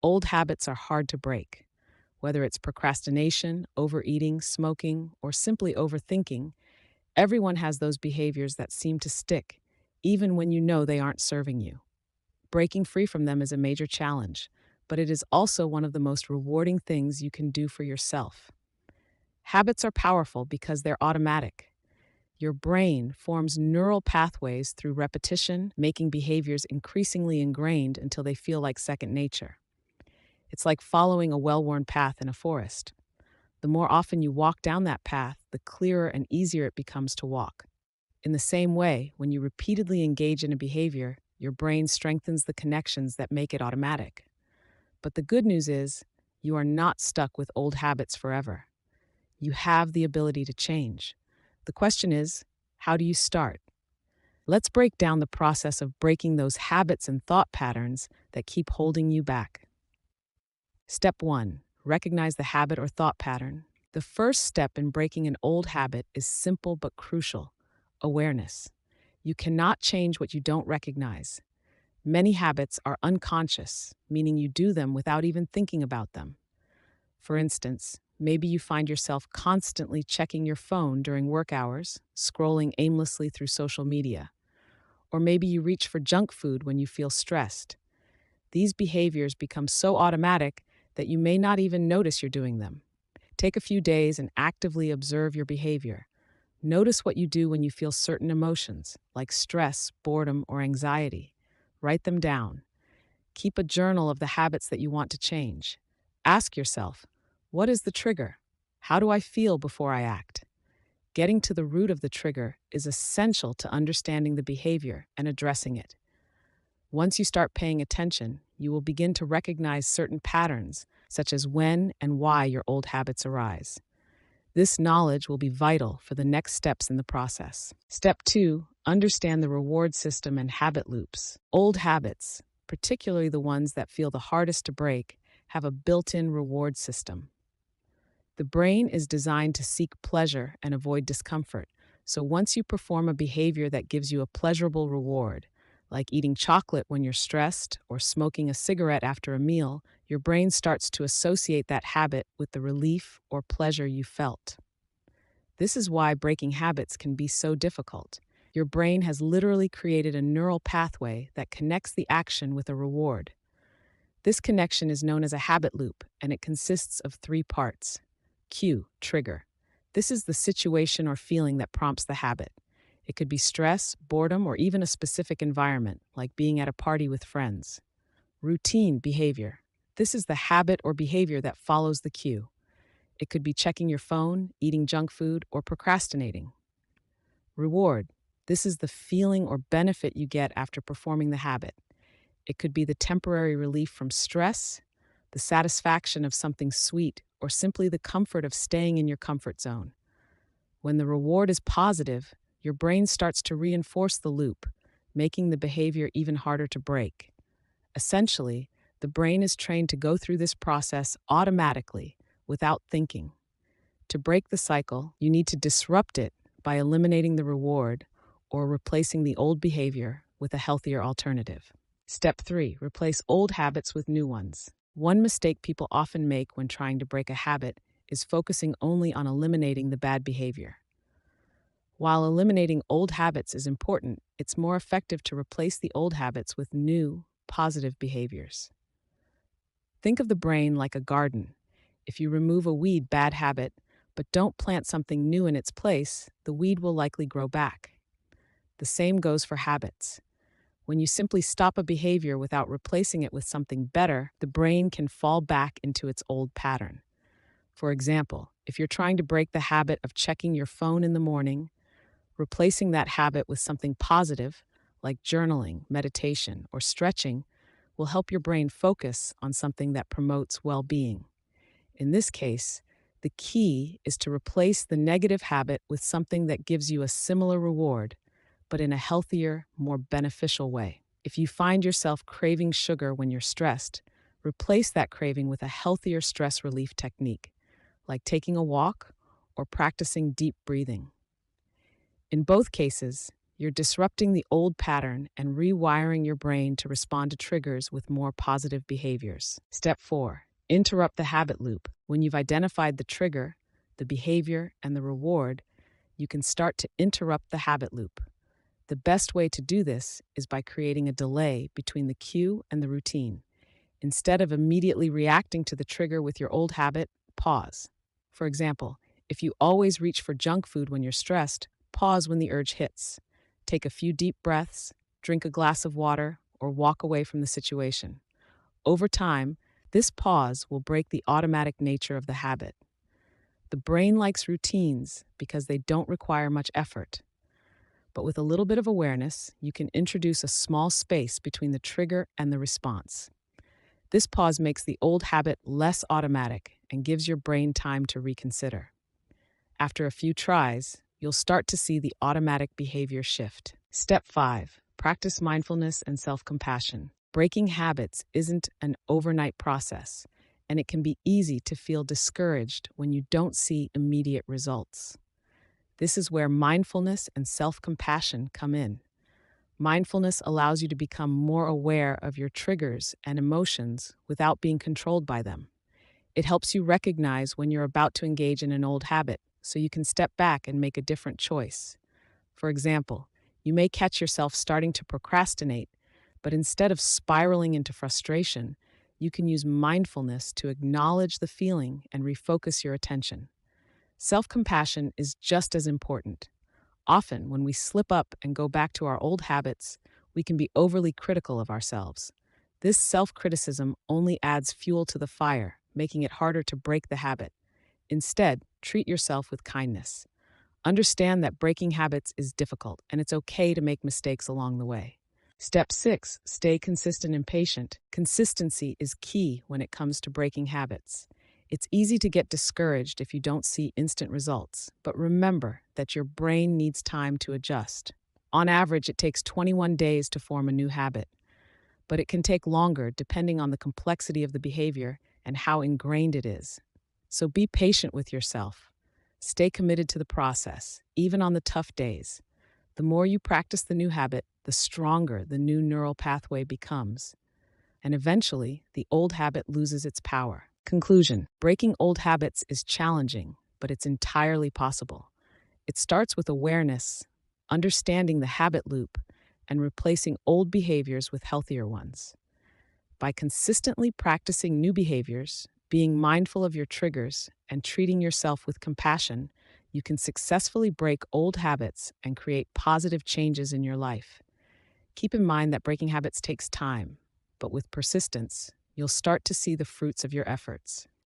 Old habits are hard to break. Whether it's procrastination, overeating, smoking, or simply overthinking, everyone has those behaviors that seem to stick, even when you know they aren't serving you. Breaking free from them is a major challenge, but it is also one of the most rewarding things you can do for yourself. Habits are powerful because they're automatic. Your brain forms neural pathways through repetition, making behaviors increasingly ingrained until they feel like second nature. It's like following a well worn path in a forest. The more often you walk down that path, the clearer and easier it becomes to walk. In the same way, when you repeatedly engage in a behavior, your brain strengthens the connections that make it automatic. But the good news is, you are not stuck with old habits forever. You have the ability to change. The question is, how do you start? Let's break down the process of breaking those habits and thought patterns that keep holding you back. Step 1. Recognize the habit or thought pattern. The first step in breaking an old habit is simple but crucial: awareness. You cannot change what you don't recognize. Many habits are unconscious, meaning you do them without even thinking about them. For instance, maybe you find yourself constantly checking your phone during work hours, scrolling aimlessly through social media. Or maybe you reach for junk food when you feel stressed. These behaviors become so automatic that you may not even notice you're doing them. Take a few days and actively observe your behavior. Notice what you do when you feel certain emotions, like stress, boredom, or anxiety. Write them down. Keep a journal of the habits that you want to change. Ask yourself, what is the trigger? How do I feel before I act? Getting to the root of the trigger is essential to understanding the behavior and addressing it. Once you start paying attention, you will begin to recognize certain patterns, such as when and why your old habits arise. This knowledge will be vital for the next steps in the process. Step 2. Understand the reward system and habit loops. Old habits, particularly the ones that feel the hardest to break, have a built-in reward system. The brain is designed to seek pleasure and avoid discomfort, so once you perform a behavior that gives you a pleasurable reward, like eating chocolate when you're stressed or smoking a cigarette after a meal, your brain starts to associate that habit with the relief or pleasure you felt. This is why breaking habits can be so difficult. Your brain has literally created a neural pathway that connects the action with a reward. This connection is known as a habit loop, and it consists of 3 parts. Cue, trigger. This is the situation or feeling that prompts the habit. It could be stress, boredom, or even a specific environment, like being at a party with friends. Routine, behavior. This is the habit or behavior that follows the cue. It could be checking your phone, eating junk food, or procrastinating. Reward. This is the feeling or benefit you get after performing the habit. It could be the temporary relief from stress, the satisfaction of something sweet, or simply the comfort of staying in your comfort zone. When the reward is positive, your brain starts to reinforce the loop, making the behavior even harder to break. Essentially, the brain is trained to go through this process automatically, without thinking. To break the cycle, you need to disrupt it by eliminating the reward or replacing the old behavior with a healthier alternative. Step 3. Replace old habits with new ones. One mistake people often make when trying to break a habit is focusing only on eliminating the bad behavior. While eliminating old habits is important, it's more effective to replace the old habits with new, positive behaviors. Think of the brain like a garden. If you remove a weed, bad habit, but don't plant something new in its place, the weed will likely grow back. The same goes for habits. When you simply stop a behavior without replacing it with something better, the brain can fall back into its old pattern. For example, if you're trying to break the habit of checking your phone in the morning, replacing that habit with something positive, like journaling, meditation, or stretching, will help your brain focus on something that promotes well-being. In this case, the key is to replace the negative habit with something that gives you a similar reward, but in a healthier, more beneficial way. If you find yourself craving sugar when you're stressed, replace that craving with a healthier stress relief technique, like taking a walk or practicing deep breathing. In both cases, You're disrupting the old pattern and rewiring your brain to respond to triggers with more positive behaviors. Step 4. Interrupt the habit loop. When you've identified the trigger, the behavior, and the reward, you can start to interrupt the habit loop. The best way to do this is by creating a delay between the cue and the routine. Instead of immediately reacting to the trigger with your old habit, pause. For example, if you always reach for junk food when you're stressed, pause when the urge hits. Take a few deep breaths, drink a glass of water, or walk away from the situation. Over time, this pause will break the automatic nature of the habit. The brain likes routines because they don't require much effort. But with a little bit of awareness, you can introduce a small space between the trigger and the response. This pause makes the old habit less automatic and gives your brain time to reconsider. After a few tries, you'll start to see the automatic behavior shift. Step 5. Practice mindfulness and self-compassion. Breaking habits isn't an overnight process, and it can be easy to feel discouraged when you don't see immediate results. This is where mindfulness and self-compassion come in. Mindfulness allows you to become more aware of your triggers and emotions without being controlled by them. It helps you recognize when you're about to engage in an old habit, so you can step back and make a different choice. For example, you may catch yourself starting to procrastinate, but instead of spiraling into frustration, you can use mindfulness to acknowledge the feeling and refocus your attention. Self-compassion is just as important. Often, when we slip up and go back to our old habits, we can be overly critical of ourselves. This self-criticism only adds fuel to the fire, making it harder to break the habit. Instead, treat yourself with kindness. Understand that breaking habits is difficult, and it's okay to make mistakes along the way. Step 6. Stay consistent and patient. Consistency is key when it comes to breaking habits. It's easy to get discouraged if you don't see instant results, but remember that your brain needs time to adjust. On average, it takes 21 days to form a new habit, but it can take longer depending on the complexity of the behavior and how ingrained it is. So be patient with yourself. Stay committed to the process, even on the tough days. The more you practice the new habit, the stronger the new neural pathway becomes. And eventually, the old habit loses its power. Conclusion: breaking old habits is challenging, but it's entirely possible. It starts with awareness, understanding the habit loop, and replacing old behaviors with healthier ones. By consistently practicing new behaviors, being mindful of your triggers, and treating yourself with compassion, you can successfully break old habits and create positive changes in your life. Keep in mind that breaking habits takes time, but with persistence, you'll start to see the fruits of your efforts.